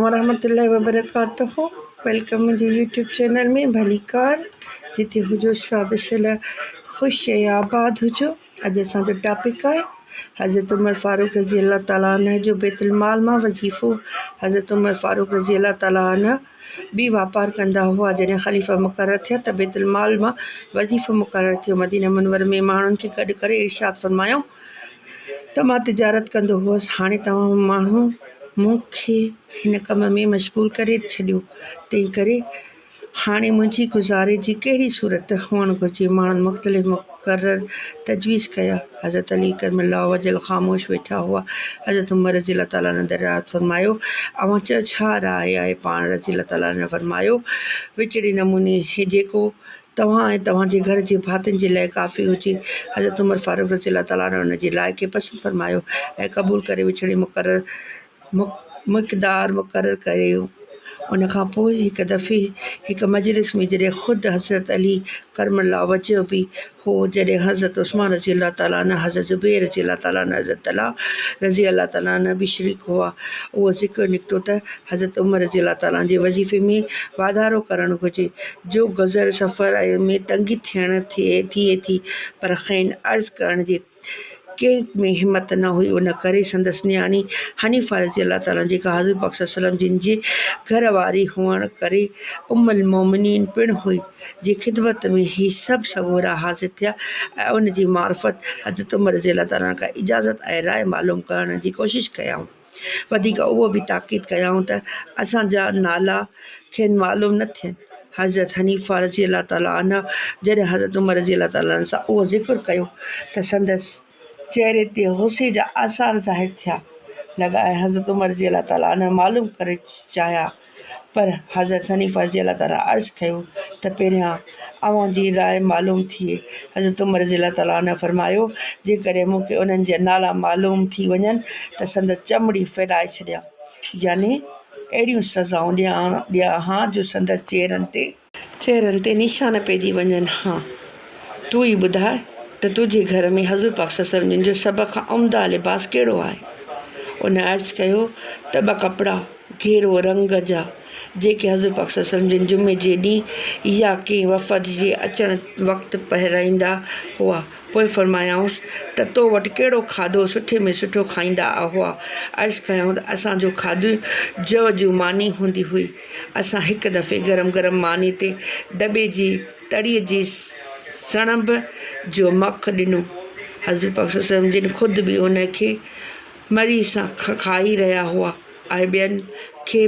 वरहमतुल्लाहि वबरकातुहू। वेलकम मुंहिंजे YouTube channel में। भली कार जिते हुजो शादिशल ख़ुश ऐं आबाद हुजो। अॼु असांजो टॉपिक आहे हज़रत उमर फ़ारूक रज़ी अल्लाह ताला अन्हु जो बैतुल माल मां वज़ीफ़ो। हज़रत उमर फ़ारूक रज़ी अल्लाह ताला अन्हु बि वापार कंदा हुआ। जॾहिं ख़लीफ़ा मुक़ररु थिया त बैतुल माल मां वज़ीफ़ो मुक़ररु थियो। मदीना मुनव्वर में माण्हुनि खे गॾु करे इरशाद फ़रमायूं त मां तिजारत कंदो हुअसि, हाणे तव्हां माण्हू मूंखे हिन कम में मशगूल करे छॾियो, तंहिं करे हाणे मुंहिंजी गुज़ारे जी कहिड़ी सूरत हुअणु घुरिजे। माण्हुनि मुख़्तलिफ़ मुक़ररु तजवीज़ कया। हज़रत अली करमल्लाहु वजह ख़ामोश वेठा हुआ। हज़रत उमर रज़ी अल्लाह ताला ने दरियात फ़रमायो, अवां चयो छा राय आहे? पाण रज़ी अल्लाह ताला ने फ़रमायो, विचड़े नमूने जेको तव्हां ऐं तव्हांजे घर जे भातियुनि जे लाइ काफ़ी हुजे। हज़रत उमर फ़ारूक रज़ी अल्लाह ताला ने हुन जे लाइ खे पसंदि फ़रमायो ऐं क़बूल करे विछड़े मिक़दार मुक़ररु कयो। उन खां पोइ हिकु दफ़े हिकु मजलिस में जॾहिं ख़ुदि हज़रत अली करमल्लाहु वजह बि हो, जॾहिं हज़रत उस्मान रज़ी अल्लाह ताला न, हज़रत ज़ुबैर रज़ी अल्लाह ताला न, हज़रत तलहा रज़ी अल्लाह ताला न बि शरीक हुआ, उहो ज़िक्र निकितो त हज़रत उमर रज़ी अल्लाह ताला जे वज़ीफ़े में वाधारो करणु घुरिजे। जो गुज़र सफ़र में तंगी थिए थी, पर ख़ैन अर्ज़ु करण जे कंहिं में हिमत न हुई। उन करे संदसि नियाणी हनीफ़ा रज़ी अल्लाह ताला जेका हज़ूर पाक सल्लल्लाहु अलैहि वसल्लम जिन जे घर वारी हुअण करे उम्मुल मोमिनीन पिणु हुई, जी ख़िदमत में ही सभु सॻोरा हाज़िर थिया ऐं उन जी मार्फत हज़रत उमर रज़ी अल्लाह ताला खां इजाज़त ऐं राय मालूम करण जी कोशिशि कयाऊं। वधीक उहो बि ताक़ीद कयाऊं त असांजा नाला खेनि मालूम न थियनि। हज़रत हनीफ़ा रज़ी अल्लाह ताला अन्हा जॾहिं हज़रत उमर रज़ी अल्लाह ताला सां उहो ज़िक्र कयो त संदसि चहिरे ते गुस्से जा आसार ज़ाहिर थिया लॻा ऐं हज़रत उमर रज़ी अल्लाह ताला अन्हा मालूम करे चाहिया, पर हज़रत हनीफ़ा रज़ी अल्लाह ताला अर्ज़ु कयो त पहिरियां अवां जी राय मालूम थिए। हज़रत उमर रज़ी अल्लाह ताला अन्हा फ़रमायो, जेकॾहिं मूंखे उन्हनि जा नाला मालूम थी वञनि त संदसि चमड़ी फैलाए छॾियां, यानी अहिड़ियूं सज़ाऊं ॾियां हा जो संदसि चहिरनि ते निशान पइजी वञनि। हा, तूं ई ॿुधाए त तुंहिंजे घर में हज़ूर पाक सल्लल्लाहु अलैहि वसल्लम जो सभ खां उम्दा लिबास कहिड़ो आहे? उन अर्ज़ु कयो त ॿ कपिड़ा घेरो रंग जा जेके हज़ूर पाक सल्लल्लाहु अलैहि वसल्लम जिन जुमे जे ॾींहुं या कंहिं वफ़द जे अचण वक़्तु पहिराईंदा हुआ। पोइ फ़रमायाऊंसि त तो वटि कहिड़ो खाधो सुठे में सुठो खाईंदा हुआ? अर्ज़ु कयऊं त असांजो खाधो जव जूं मानी हूंदी हुई। असां हिकु दफ़े गरम गरम मानी ते दॿे जी तड़ीअ जी सणभ जो मख ॾिनो। हज़रत पाक सल्लल्लाहु अलैहि वसल्लम जिन ख़ुदि बि उन खे मरी सां खाई रहिया हुआ ऐं ॿियनि खे